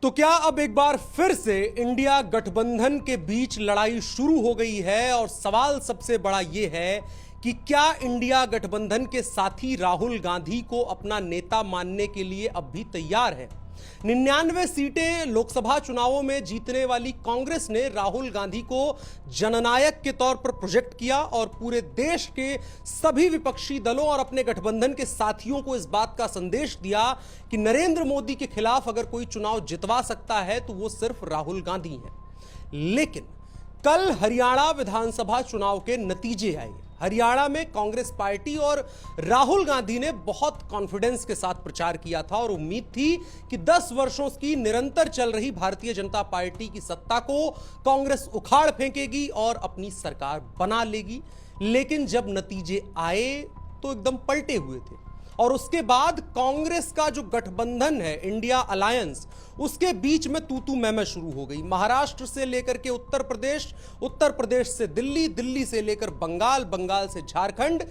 तो क्या अब एक बार फिर से इंडिया गठबंधन के बीच लड़ाई शुरू हो गई है? और सवाल सबसे बड़ा यह है कि क्या इंडिया गठबंधन के साथी राहुल गांधी को अपना नेता मानने के लिए अब भी तैयार है? 99 सीटें लोकसभा चुनावों में जीतने वाली कांग्रेस ने राहुल गांधी को जननायक के तौर पर प्रोजेक्ट किया और पूरे देश के सभी विपक्षी दलों और अपने गठबंधन के साथियों को इस बात का संदेश दिया कि नरेंद्र मोदी के खिलाफ अगर कोई चुनाव जितवा सकता है तो वो सिर्फ राहुल गांधी हैं। लेकिन कल हरियाणा विधानसभा चुनाव के नतीजे आए। हरियाणा में कांग्रेस पार्टी और राहुल गांधी ने बहुत कॉन्फिडेंस के साथ प्रचार किया था और उम्मीद थी कि 10 वर्षों की निरंतर चल रही भारतीय जनता पार्टी की सत्ता को कांग्रेस उखाड़ फेंकेगी और अपनी सरकार बना लेगी। लेकिन जब नतीजे आए तो एकदम पलटे हुए थे और उसके बाद कांग्रेस का जो गठबंधन है इंडिया अलायंस, उसके बीच में तू मैं शुरू हो गई। महाराष्ट्र से लेकर के उत्तर प्रदेश, उत्तर प्रदेश से दिल्ली, दिल्ली से लेकर बंगाल, बंगाल से झारखंड,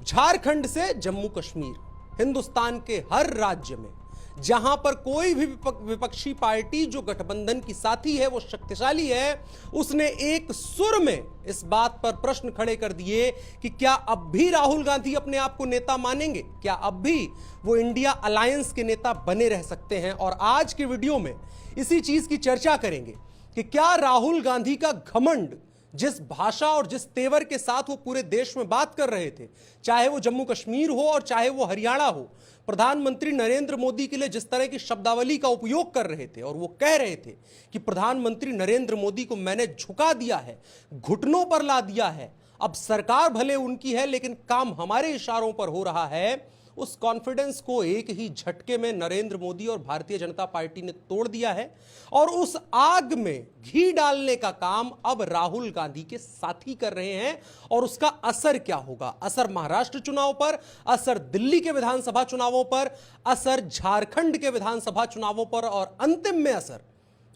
झारखंड से जम्मू कश्मीर, हिंदुस्तान के हर राज्य में जहां पर कोई भी विपक्षी पार्टी जो गठबंधन की साथी है वो शक्तिशाली है, उसने एक सुर में इस बात पर प्रश्न खड़े कर दिए कि क्या अब भी राहुल गांधी अपने आप को नेता मानेंगे? क्या अब भी वो इंडिया अलायंस के नेता बने रह सकते हैं? और आज के वीडियो में इसी चीज की चर्चा करेंगे कि क्या राहुल गांधी का घमंड, जिस भाषा और जिस तेवर के साथ वो पूरे देश में बात कर रहे थे, चाहे वो जम्मू कश्मीर हो और चाहे वो हरियाणा हो, प्रधानमंत्री नरेंद्र मोदी के लिए जिस तरह की शब्दावली का उपयोग कर रहे थे और वो कह रहे थे कि प्रधानमंत्री नरेंद्र मोदी को मैंने झुका दिया है, घुटनों पर ला दिया है, अब सरकार भले उनकी है लेकिन काम हमारे इशारों पर हो रहा है, उस कॉन्फिडेंस को एक ही झटके में नरेंद्र मोदी और भारतीय जनता पार्टी ने तोड़ दिया है। और उस आग में घी डालने का काम अब राहुल गांधी के साथी कर रहे हैं। और उसका असर क्या होगा? असर महाराष्ट्र चुनाव पर, असर दिल्ली के विधानसभा चुनावों पर, असर झारखंड के विधानसभा चुनावों पर और अंतिम में असर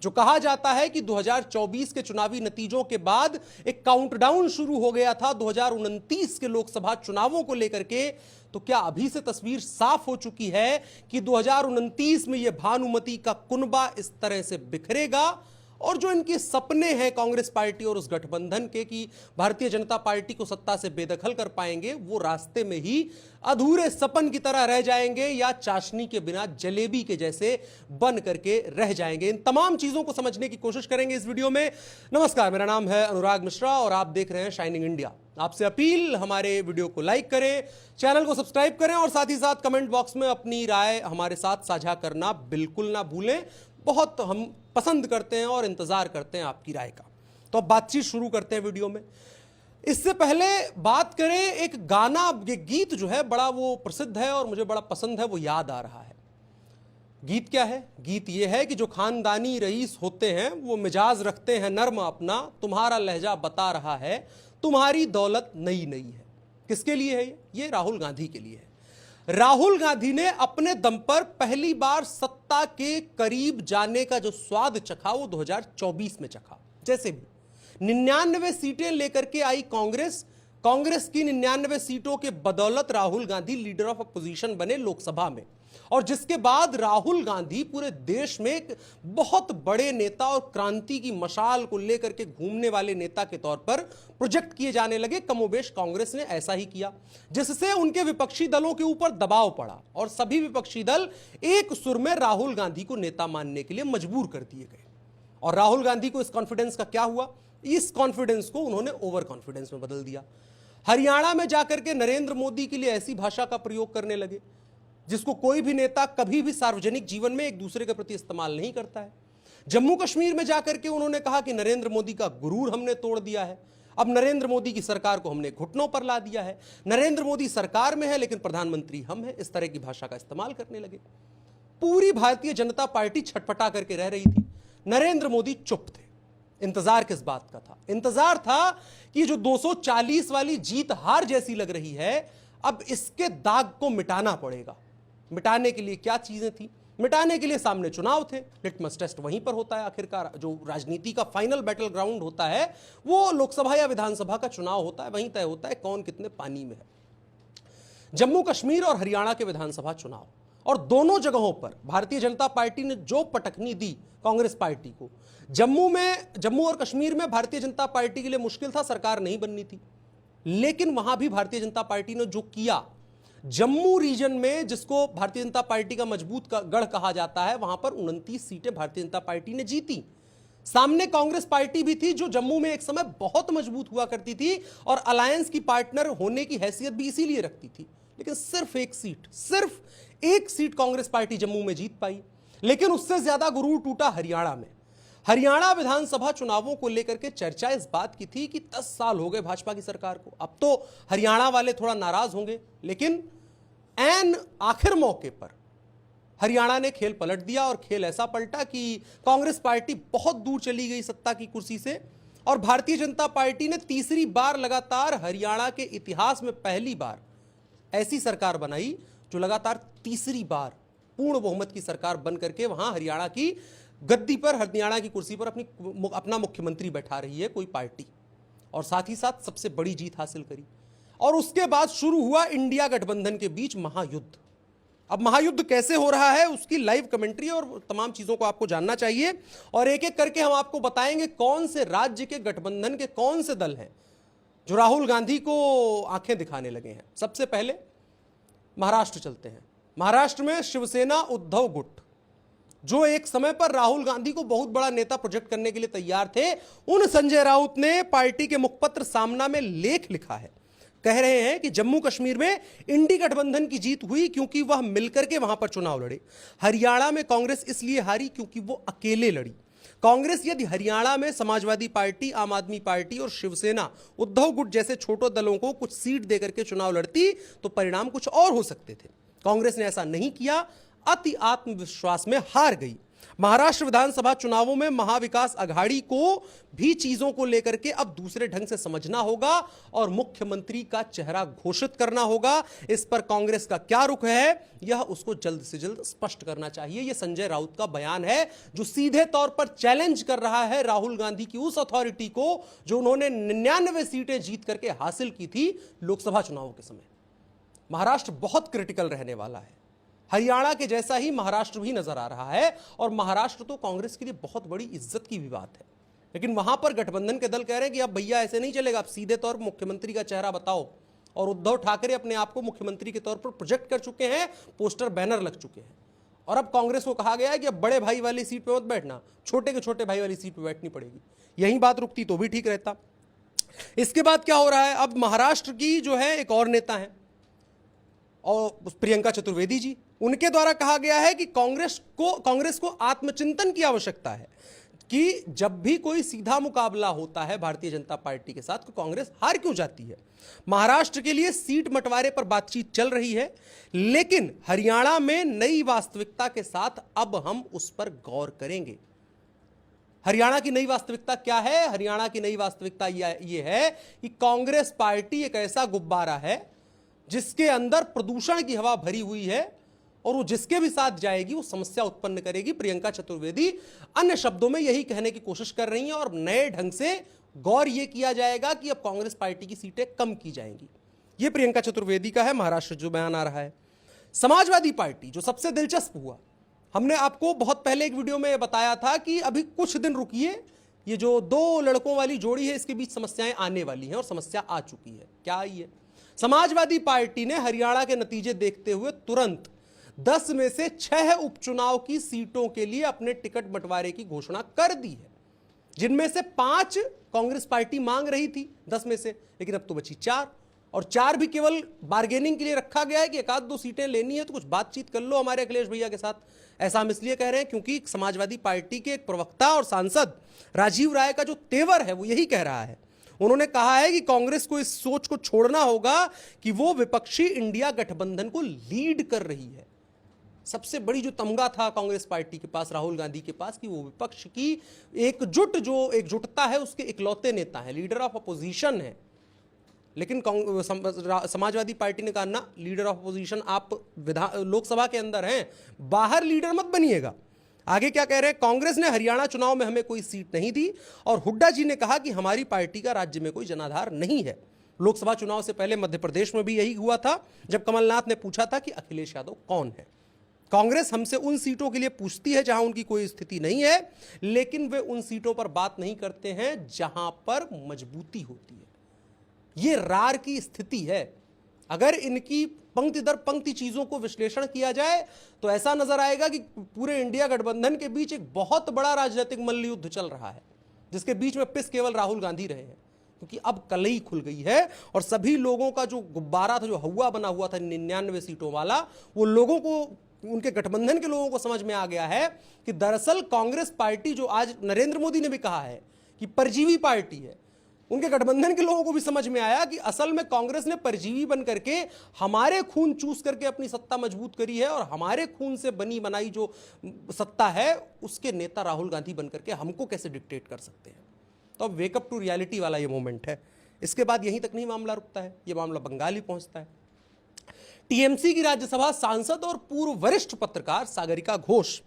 जो कहा जाता है कि 2024 के चुनावी नतीजों के बाद एक काउंटडाउन शुरू हो गया था 2029 के लोकसभा चुनावों को लेकर के। तो क्या अभी से तस्वीर साफ हो चुकी है कि 2029 में यह भानुमति का कुनबा इस तरह से बिखरेगा और जो इनके सपने हैं कांग्रेस पार्टी और उस गठबंधन के कि भारतीय जनता पार्टी को सत्ता से बेदखल कर पाएंगे, वो रास्ते में ही अधूरे सपन की तरह रह जाएंगे या चाशनी के बिना जलेबी के जैसे बन करके रह जाएंगे? इन तमाम चीजों को समझने की कोशिश करेंगे इस वीडियो में। नमस्कार, मेरा नाम है अनुराग मिश्रा और आप देख रहे हैं शाइनिंग इंडिया। आपसे अपील, हमारे वीडियो को लाइक करें, चैनल को सब्सक्राइब करें और साथ ही साथ कमेंट बॉक्स में अपनी राय हमारे साथ साझा करना बिल्कुल ना भूलें। बहुत हम पसंद करते हैं और इंतजार करते हैं आपकी राय का। तो अब बातचीत शुरू करते हैं वीडियो में। इससे पहले बात करें, एक गाना, ये गीत जो है बड़ा वो प्रसिद्ध है और मुझे बड़ा पसंद है, वो याद आ रहा है। गीत क्या है? गीत ये है कि जो खानदानी रईस होते हैं वो मिजाज रखते हैं नर्म अपना, तुम्हारा लहजा बता रहा है, तुम्हारी दौलत नई नई है। किसके लिए है ये? राहुल गांधी के लिए है। राहुल गांधी ने अपने दम पर पहली बार सत्ता के करीब जाने का जो स्वाद चखा वो 2024 में चखा। जैसे भी 99 सीटें लेकर के आई कांग्रेस, कांग्रेस की 99 सीटों के बदौलत Rahul Gandhi leader of opposition बने लोकसभा में, और जिसके बाद राहुल गांधी पूरे देश में एक बहुत बड़े नेता और क्रांति की मशाल को लेकर के घूमने वाले नेता के तौर पर प्रोजेक्ट किए जाने लगे। कमोबेश कांग्रेस ने ऐसा ही किया, जिससे उनके विपक्षी दलों के ऊपर दबाव पड़ा और सभी विपक्षी दल एक सुर में राहुल गांधी को नेता मानने के लिए मजबूर कर दिए गए। और राहुल गांधी को इस कॉन्फिडेंस का क्या हुआ? इस कॉन्फिडेंस को उन्होंने ओवर कॉन्फिडेंस में बदल दिया। हरियाणा में जाकर के नरेंद्र मोदी के लिए ऐसी भाषा का प्रयोग करने लगे जिसको कोई भी नेता कभी भी सार्वजनिक जीवन में एक दूसरे के प्रति इस्तेमाल नहीं करता है। जम्मू कश्मीर में जाकर के उन्होंने कहा कि नरेंद्र मोदी का गुरूर हमने तोड़ दिया है, अब नरेंद्र मोदी की सरकार को हमने घुटनों पर ला दिया है, नरेंद्र मोदी सरकार में है लेकिन प्रधानमंत्री हम हैं। इस तरह की भाषा का इस्तेमाल करने लगे। पूरी भारतीय जनता पार्टी छटपटा करके रह रही थी, नरेंद्र मोदी चुप थे। इंतजार किस बात का था? इंतजार था कि जो 240 वाली जीत हार जैसी लग रही है, अब इसके दाग को मिटाना पड़ेगा। मिटाने के लिए क्या चीजें थी? मिटाने के लिए सामने चुनाव थे। लिटमस टेस्ट वहीं पर होता है आखिरकार। जो राजनीति का फाइनल बैटल ग्राउंड होता है वो लोकसभा या विधानसभा का चुनाव होता है, वहीं तय होता है कौन कितने पानी में है। जम्मू कश्मीर और हरियाणा के विधानसभा चुनाव, और दोनों जगहों पर भारतीय जनता पार्टी ने जो पटखनी दी कांग्रेस पार्टी को, जम्मू और कश्मीर में भारतीय जनता पार्टी के लिए मुश्किल था, सरकार नहीं बननी थी, लेकिन वहां भी भारतीय जनता पार्टी ने जो किया, जम्मू रीजन में जिसको भारतीय जनता पार्टी का मजबूत गढ़ कहा जाता है, वहां पर 29 सीटें भारतीय जनता पार्टी ने जीती। सामने कांग्रेस पार्टी भी थी जो जम्मू में एक समय बहुत मजबूत हुआ करती थी और अलायंस की पार्टनर होने की हैसियत भी इसीलिए रखती थी, लेकिन सिर्फ एक सीट कांग्रेस पार्टी जम्मू में जीत पाई। लेकिन उससे ज्यादा गुरूर टूटा हरियाणा में। हरियाणा विधानसभा चुनावों को लेकर के चर्चा इस बात की थी कि 10 साल हो गए भाजपा की सरकार को, अब तो हरियाणा वाले थोड़ा नाराज होंगे, लेकिन ऐन आखिर मौके पर हरियाणा ने खेल पलट दिया और खेल ऐसा पलटा कि कांग्रेस पार्टी बहुत दूर चली गई सत्ता की कुर्सी से और भारतीय जनता पार्टी ने तीसरी बार लगातार हरियाणा के इतिहास में पहली बार ऐसी सरकार बनाई जो लगातार तीसरी बार पूर्ण बहुमत की सरकार बन करके वहां हरियाणा की गद्दी पर, हरियाणा की कुर्सी पर अपना मुख्यमंत्री बैठा रही है कोई पार्टी, और साथ ही साथ सबसे बड़ी जीत हासिल करी। और उसके बाद शुरू हुआ इंडिया गठबंधन के बीच महायुद्ध। अब महायुद्ध कैसे हो रहा है उसकी लाइव कमेंट्री और तमाम चीजों को आपको जानना चाहिए, और एक एक करके हम आपको बताएंगे कौन से राज्य के गठबंधन के कौन से दल हैं जो राहुल गांधी को आंखें दिखाने लगे हैं। सबसे पहले महाराष्ट्र चलते हैं। महाराष्ट्र में शिवसेना उद्धव गुट, जो एक समय पर राहुल गांधी को बहुत बड़ा नेता प्रोजेक्ट करने के लिए तैयार थे, उन संजय राउत ने पार्टी के मुखपत्र सामना में लेख लिखा है। कह रहे हैं कि जम्मू कश्मीर में इंडी गठबंधन की जीत हुई क्योंकि वह मिलकर के वहां पर चुनाव लड़े। हरियाणा में कांग्रेस इसलिए हारी क्योंकि वो अकेले लड़ी। कांग्रेस यदि हरियाणा में समाजवादी पार्टी, आम आदमी पार्टी और शिवसेना उद्धव गुट जैसे छोटे दलों को कुछ सीट देकर के चुनाव लड़ती तो परिणाम कुछ और हो सकते थे। कांग्रेस ने ऐसा नहीं किया, अति आत्मविश्वास में हार गई। महाराष्ट्र विधानसभा चुनावों में महाविकास अघाड़ी को भी चीजों को लेकर के अब दूसरे ढंग से समझना होगा और मुख्यमंत्री का चेहरा घोषित करना होगा। इस पर कांग्रेस का क्या रुख है यह उसको जल्द से जल्द स्पष्ट करना चाहिए। यह संजय राउत का बयान है जो सीधे तौर पर चैलेंज कर रहा है राहुल गांधी की उस अथॉरिटी को जो उन्होंने 99 सीटें जीत करके हासिल की थी लोकसभा चुनावों के समय। महाराष्ट्र बहुत क्रिटिकल रहने वाला है। हरियाणा के जैसा ही महाराष्ट्र भी नजर आ रहा है और महाराष्ट्र तो कांग्रेस के लिए बहुत बड़ी इज्जत की भी बात है, लेकिन वहां पर गठबंधन के दल कह रहे हैं कि अब भैया ऐसे नहीं चलेगा, आप सीधे तौर पर मुख्यमंत्री का चेहरा बताओ। और उद्धव ठाकरे अपने आप को मुख्यमंत्री के तौर पर प्रोजेक्ट कर चुके हैं, पोस्टर बैनर लग चुके हैं। और अब कांग्रेस को कहा गया है कि अब बड़े भाई वाली सीट पर मत बैठना, छोटे के छोटे भाई वाली सीट पर बैठनी पड़ेगी। यही बात रुकती तो भी ठीक रहता। इसके बाद क्या हो रहा है, अब महाराष्ट्र की जो है एक और नेता है और प्रियंका चतुर्वेदी जी, उनके द्वारा कहा गया है कि कांग्रेस को आत्मचिंतन की आवश्यकता है कि जब भी कोई सीधा मुकाबला होता है भारतीय जनता पार्टी के साथ तो कांग्रेस हार क्यों जाती है। महाराष्ट्र के लिए सीट बंटवारे पर बातचीत चल रही है, लेकिन हरियाणा में नई वास्तविकता के साथ अब हम उस पर गौर करेंगे। हरियाणा की नई वास्तविकता क्या है? हरियाणा की नई वास्तविकता यह है कि कांग्रेस पार्टी एक ऐसा गुब्बारा है जिसके अंदर प्रदूषण की हवा भरी हुई है और वो जिसके भी साथ जाएगी वो समस्या उत्पन्न करेगी। प्रियंका चतुर्वेदी अन्य शब्दों में यही कहने की कोशिश कर रही हैं और नए ढंग से गौर यह किया जाएगा कि अब कांग्रेस पार्टी की सीटें कम की जाएंगी। ये प्रियंका चतुर्वेदी का है महाराष्ट्र जो बयान आ रहा है। समाजवादी पार्टी जो सबसे दिलचस्प हुआ, हमने आपको बहुत पहले एक वीडियो में बताया था कि अभी कुछ दिन रुकिए, ये जो दो लड़कों वाली जोड़ी है इसके बीच समस्याएं आने वाली हैं और समस्या आ चुकी है। क्या आई है? समाजवादी पार्टी ने हरियाणा के नतीजे देखते हुए तुरंत 10 में से 6 उपचुनाव की सीटों के लिए अपने टिकट बंटवारे की घोषणा कर दी है, जिनमें से 5 कांग्रेस पार्टी मांग रही थी 10 में से, लेकिन अब तो बची 4 और 4 भी केवल बार्गेनिंग के लिए रखा गया है कि एक आध दो सीटें लेनी है तो कुछ बातचीत कर लो हमारे अखिलेश भैया के साथ। ऐसा हम इसलिए कह रहे हैं क्योंकि समाजवादी पार्टी के एक प्रवक्ता और सांसद राजीव राय का जो तेवर है वो यही कह रहा है। उन्होंने कहा है कि कांग्रेस को इस सोच को छोड़ना होगा कि वो विपक्षी इंडिया गठबंधन को लीड कर रही है। सबसे बड़ी जो तमगा था कांग्रेस पार्टी के पास, राहुल गांधी के पास, कि वो विपक्ष की एकजुटता है उसके इकलौते नेता है, लीडर ऑफ अपोजिशन है। लेकिन समाजवादी पार्टी ने कहा ना, लीडर ऑफ अपोजिशन आप लोकसभा के अंदर हैं, बाहर लीडर मत बनिएगा। आगे क्या कह रहे हैं? कांग्रेस ने हरियाणा चुनाव में हमें कोई सीट नहीं दी और हुड्डा जी ने कहा कि हमारी पार्टी का राज्य में कोई जनाधार नहीं है। लोकसभा चुनाव से पहले मध्य प्रदेश में भी यही हुआ था जब कमलनाथ ने पूछा था कि अखिलेश यादव कौन है। कांग्रेस हमसे उन सीटों के लिए पूछती है जहां उनकी कोई स्थिति नहीं है, लेकिन वे उन सीटों पर बात नहीं करते हैं जहां पर मजबूती होती है। यह रार की स्थिति है। अगर इनकी पंक्ति दर पंक्ति चीजों को विश्लेषण किया जाए तो ऐसा नजर आएगा कि पूरे इंडिया गठबंधन के बीच एक बहुत बड़ा राजनीतिक मल्लयुद्ध चल रहा है, जिसके बीच में पिस केवल राहुल गांधी रहे हैं, क्योंकि अब कलई खुल गई है और सभी लोगों का जो गुब्बारा था, जो हवा बना हुआ था 99 सीटों वाला, वो लोगों को, उनके गठबंधन के लोगों को समझ में आ गया है कि दरअसल कांग्रेस पार्टी, जो आज नरेंद्र मोदी ने भी कहा है कि परजीवी पार्टी है, उनके गठबंधन के लोगों को भी समझ में आया कि असल में कांग्रेस ने परजीवी बन करके हमारे खून चूस करके अपनी सत्ता मजबूत करी है और हमारे खून से बनी बनाई जो सत्ता है उसके नेता राहुल गांधी बन करके हमको कैसे डिक्टेट कर सकते हैं। तो अब वेकअप टू रियलिटी वाला ये मोमेंट है। इसके बाद यहीं तक नहीं मामला रुकता है, ये मामला बंगाल ही पहुंचता है। टीएमसी की राज्यसभा सांसद और पूर्व वरिष्ठ पत्रकार सागरिका घोष,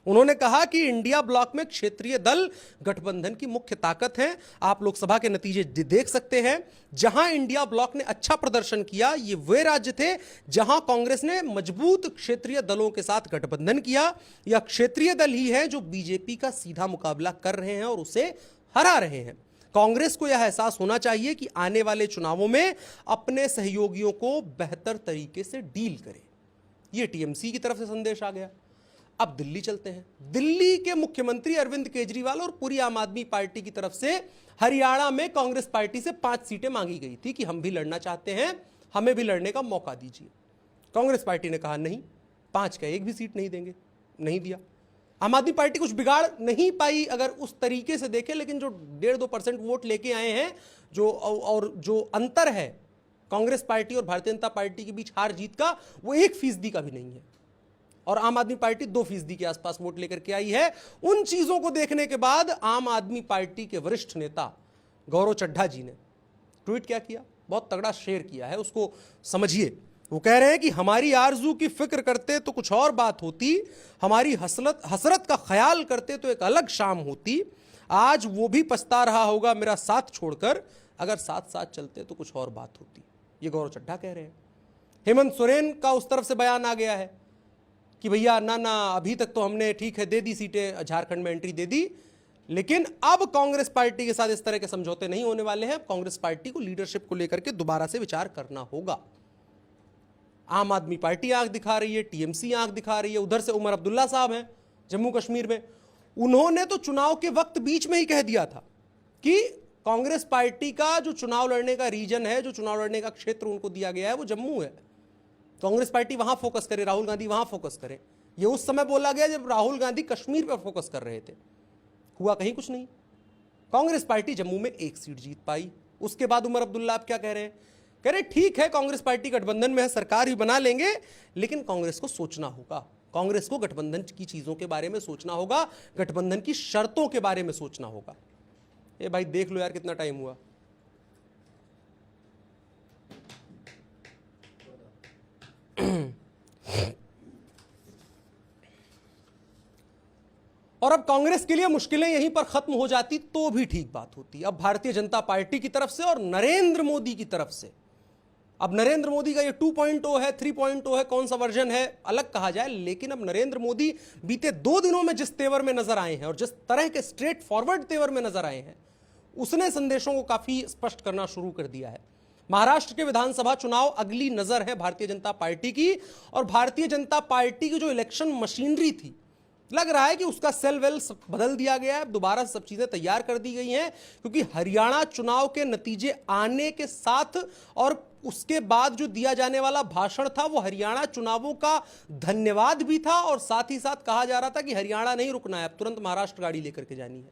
उन्होंने कहा कि इंडिया ब्लॉक में क्षेत्रीय दल गठबंधन की मुख्य ताकत हैं। आप लोकसभा के नतीजे देख सकते हैं। जहां इंडिया ब्लॉक ने अच्छा प्रदर्शन किया, ये वे राज्य थे जहां कांग्रेस ने मजबूत क्षेत्रीय दलों के साथ गठबंधन किया। यह क्षेत्रीय दल ही है जो बीजेपी का सीधा मुकाबला कर रहे हैं और उसे हरा रहे हैं। कांग्रेस को यह एहसास होना चाहिए कि आने वाले चुनावों में अपने सहयोगियों को बेहतर तरीके से डील करे। यह टीएमसी की तरफ से संदेश आ गया। अब दिल्ली चलते हैं। दिल्ली के मुख्यमंत्री अरविंद केजरीवाल और पूरी आम आदमी पार्टी की तरफ से हरियाणा में कांग्रेस पार्टी से 5 सीटें मांगी गई थी कि हम भी लड़ना चाहते हैं, हमें भी लड़ने का मौका दीजिए। कांग्रेस पार्टी ने कहा नहीं, 5 का एक भी सीट नहीं देंगे, नहीं दिया। आम आदमी पार्टी कुछ बिगाड़ नहीं पाई अगर उस तरीके से देखें, लेकिन जो 1.5-2% वोट लेके आए हैं, जो अंतर है कांग्रेस पार्टी और भारतीय जनता पार्टी के बीच हार जीत का, वो 1% का भी नहीं है। और आम आदमी पार्टी 2% के आसपास वोट लेकर के आई है। उन चीजों को देखने के बाद आम आदमी पार्टी के वरिष्ठ नेता गौरव चड्ढा जी ने ट्वीट क्या किया, बहुत तगड़ा शेयर किया है, उसको समझिए। वो कह रहे हैं कि हमारी आरजू की फिक्र करते तो कुछ और बात होती, हमारी हसरत का ख्याल करते तो एक अलग शाम होती। आज वो भी पछता रहा होगा मेरा साथ छोड़कर, अगर साथ साथ चलते तो कुछ और बात होती। ये गौरव चड्ढा कह रहे हैं। हेमंत सोरेन का उस तरफ से बयान आ गया है कि भैया ना अभी तक तो हमने ठीक है दे दी सीटें, झारखंड में एंट्री दे दी, लेकिन अब कांग्रेस पार्टी के साथ इस तरह के समझौते नहीं होने वाले हैं। कांग्रेस पार्टी को लीडरशिप को लेकर के दोबारा से विचार करना होगा। आम आदमी पार्टी आंख दिखा रही है, टीएमसी आंख दिखा रही है। उधर से उमर अब्दुल्ला साहब हैं जम्मू कश्मीर में, उन्होंने तो चुनाव के वक्त बीच में ही कह दिया था कि कांग्रेस पार्टी का जो चुनाव लड़ने का रीजन है, जो चुनाव लड़ने का क्षेत्र उनको दिया गया है, वो जम्मू है। कांग्रेस पार्टी वहां फोकस करे, राहुल गांधी वहां फोकस करे। ये उस समय बोला गया जब राहुल गांधी कश्मीर पर फोकस कर रहे थे। हुआ कहीं कुछ नहीं। कांग्रेस पार्टी जम्मू में 1 सीट जीत पाई। उसके बाद उमर अब्दुल्ला आप क्या कह रहे हैं? कह रहे ठीक है कांग्रेस पार्टी गठबंधन में है, सरकार ही बना लेंगे, लेकिन कांग्रेस को सोचना होगा। कांग्रेस को गठबंधन की चीजों के बारे में सोचना होगा, गठबंधन की शर्तों के बारे में सोचना होगा। ए भाई देख लो यार कितना टाइम हुआ। और अब कांग्रेस के लिए मुश्किलें यहीं पर खत्म हो जाती तो भी ठीक बात होती। अब भारतीय जनता पार्टी की तरफ से और नरेंद्र मोदी की तरफ से, अब नरेंद्र मोदी का ये 2.0 है, 3.0 है, कौन सा वर्जन है अलग कहा जाए, लेकिन अब नरेंद्र मोदी बीते 2 दिनों में जिस तेवर में नजर आए हैं और जिस तरह के स्ट्रेट फॉरवर्ड तेवर में नजर आए हैं, उसने संदेशों को काफी स्पष्ट करना शुरू कर दिया है। महाराष्ट्र के विधानसभा चुनाव अगली नजर है भारतीय जनता पार्टी की, और भारतीय जनता पार्टी की जो इलेक्शन मशीनरी थी, लग रहा है कि उसका सेल वेल बदल दिया गया है, दोबारा सब चीजें तैयार कर दी गई हैं, क्योंकि हरियाणा चुनाव के नतीजे आने के साथ और उसके बाद जो दिया जाने वाला भाषण था वो हरियाणा चुनावों का धन्यवाद भी था, और साथ ही साथ कहा जा रहा था कि हरियाणा नहीं रुकना है, अब तुरंत महाराष्ट्र गाड़ी लेकर के जानी है।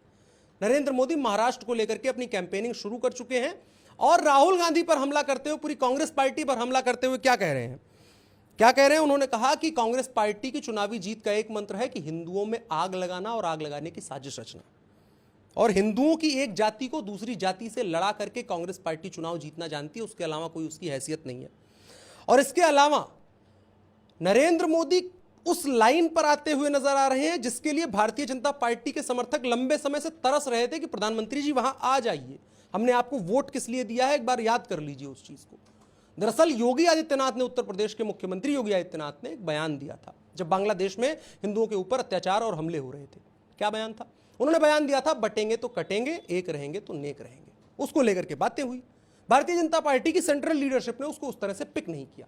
नरेंद्र मोदी महाराष्ट्र को लेकर के अपनी कैंपेनिंग शुरू कर चुके हैं, और राहुल गांधी पर हमला करते हुए, पूरी कांग्रेस पार्टी पर हमला करते हुए क्या कह रहे हैं? क्या कह रहे हैं? उन्होंने कहा कि कांग्रेस पार्टी की चुनावी जीत का एक मंत्र है कि हिंदुओं में आग लगाना और आग लगाने की साजिश रचना, और हिंदुओं की एक जाति को दूसरी जाति से लड़ा करके कांग्रेस पार्टी चुनाव जीतना जानती है, उसके अलावा कोई उसकी हैसियत नहीं है। और इसके अलावा नरेंद्र मोदी उस लाइन पर आते हुए नजर आ रहे हैं जिसके लिए भारतीय जनता पार्टी के समर्थक लंबे समय से तरस रहे थे कि प्रधानमंत्री जी वहां आ जाइए, हमने आपको वोट किस लिए दिया है, एक बार याद कर लीजिए उस चीज को। दरअसल योगी आदित्यनाथ ने, उत्तर प्रदेश के मुख्यमंत्री योगी आदित्यनाथ ने एक बयान दिया था जब बांग्लादेश में हिंदुओं के ऊपर अत्याचार और हमले हो रहे थे। क्या बयान था? उन्होंने बयान दिया था, बटेंगे तो कटेंगे, एक रहेंगे तो नेक रहेंगे। उसको लेकर के बातें हुई। भारतीय जनता पार्टी की सेंट्रल लीडरशिप ने उसको उस तरह से पिक नहीं किया।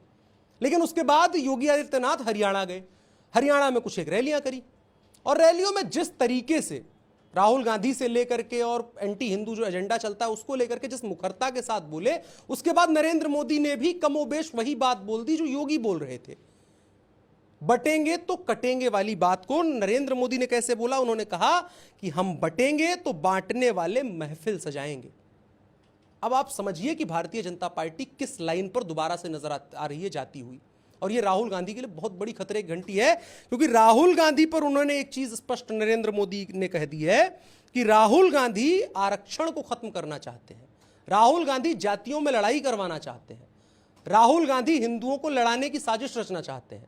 लेकिन उसके बाद योगी आदित्यनाथ हरियाणा गए, हरियाणा में कुछ एक रैलियां करी, और रैलियों में जिस तरीके से राहुल गांधी से लेकर के और एंटी हिंदू जो एजेंडा चलता है उसको लेकर के जिस मुखरता के साथ बोले, उसके बाद नरेंद्र मोदी ने भी कमोबेश वही बात बोल दी जो योगी बोल रहे थे। बटेंगे तो कटेंगे वाली बात को नरेंद्र मोदी ने कैसे बोला? उन्होंने कहा कि हम बटेंगे तो बांटने वाले महफिल सजाएंगे। अब आप समझिए कि भारतीय जनता पार्टी किस लाइन पर दोबारा से नजर आ रही है जाती हुई। और ये राहुल गांधी के लिए बहुत बड़ी खतरे की घंटी है, क्योंकि राहुल गांधी पर उन्होंने एक चीज स्पष्ट नरेंद्र मोदी ने कह दी है कि राहुल गांधी आरक्षण को खत्म करना चाहते हैं, राहुल गांधी जातियों में लड़ाई करवाना चाहते हैं, राहुल गांधी हिंदुओं को लड़ाने की साजिश रचना चाहते हैं।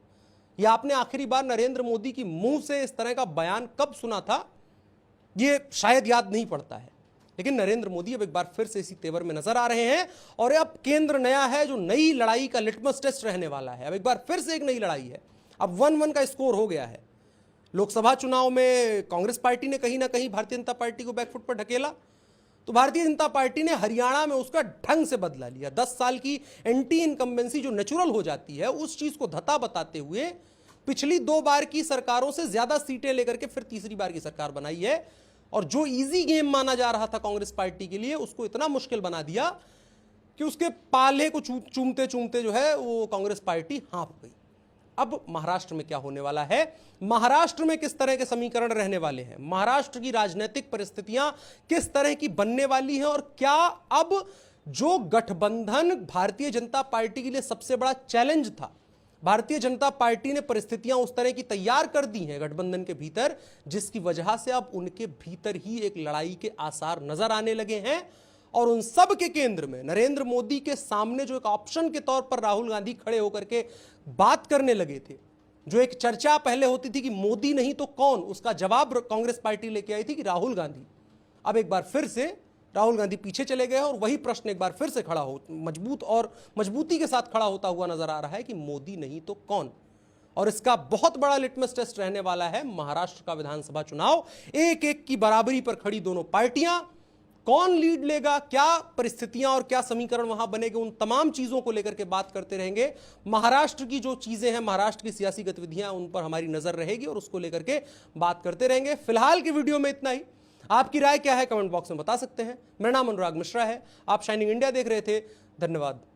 यह आपने आखिरी बार नरेंद्र मोदी की मुंह से इस तरह का बयान कब सुना था, ये शायद याद नहीं पड़ता है। लेकिन नरेंद्र मोदी अब एक बार फिर से इसी तेवर में नजर आ रहे हैं, और अब केंद्र नया है जो नई लड़ाई का लिटमस टेस्ट रहने वाला है। अब एक बार फिर से एक नई लड़ाई है। अब 1-1 का स्कोर हो गया है। लोकसभा चुनाव में कांग्रेस पार्टी ने कहीं ना कहीं भारतीय जनता पार्टी को बैकफुट पर ढकेला, तो भारतीय जनता पार्टी ने हरियाणा में उसका ढंग से बदला लिया। 10 साल की एंटी इनकम्बेंसी जो नेचुरल हो जाती है, उस चीज को धता बताते हुए पिछली 2 बार की सरकारों से ज्यादा सीटें लेकर के फिर तीसरी बार की सरकार बनाई है। और जो इजी गेम माना जा रहा था कांग्रेस पार्टी के लिए, उसको इतना मुश्किल बना दिया कि उसके पाले को चूमते चूमते जो है वो कांग्रेस पार्टी हाँफ गई। अब महाराष्ट्र में क्या होने वाला है, महाराष्ट्र में किस तरह के समीकरण रहने वाले हैं, महाराष्ट्र की राजनीतिक परिस्थितियां किस तरह की बनने वाली हैं, और क्या अब जो गठबंधन भारतीय जनता पार्टी के लिए सबसे बड़ा चैलेंज था, भारतीय जनता पार्टी ने परिस्थितियां उस तरह की तैयार कर दी हैं गठबंधन के भीतर, जिसकी वजह से अब उनके भीतर ही एक लड़ाई के आसार नजर आने लगे हैं। और उन सब के केंद्र में नरेंद्र मोदी के सामने जो एक ऑप्शन के तौर पर राहुल गांधी खड़े होकर के बात करने लगे थे, जो एक चर्चा पहले होती थी कि मोदी नहीं तो कौन, उसका जवाब कांग्रेस पार्टी लेके आई थी कि राहुल गांधी। अब एक बार फिर से राहुल गांधी पीछे चले गए और वही प्रश्न एक बार फिर से खड़ा हो मजबूती के साथ खड़ा होता हुआ नजर आ रहा है कि मोदी नहीं तो कौन। और इसका बहुत बड़ा लिटमस टेस्ट रहने वाला है महाराष्ट्र का विधानसभा चुनाव। 1-1 की बराबरी पर खड़ी दोनों पार्टियां, कौन लीड लेगा, क्या परिस्थितियां और क्या समीकरण वहां बनेंगे, उन तमाम चीजों को लेकर के बात करते रहेंगे। महाराष्ट्र की जो चीजें हैं, महाराष्ट्र की सियासी गतिविधियां, उन पर हमारी नजर रहेगी और उसको लेकर के बात करते रहेंगे। फिलहाल की वीडियो में इतना ही। आपकी राय क्या है कमेंट बॉक्स में बता सकते हैं। मेरा नाम अनुराग मिश्रा है, आप शाइनिंग इंडिया देख रहे थे। धन्यवाद।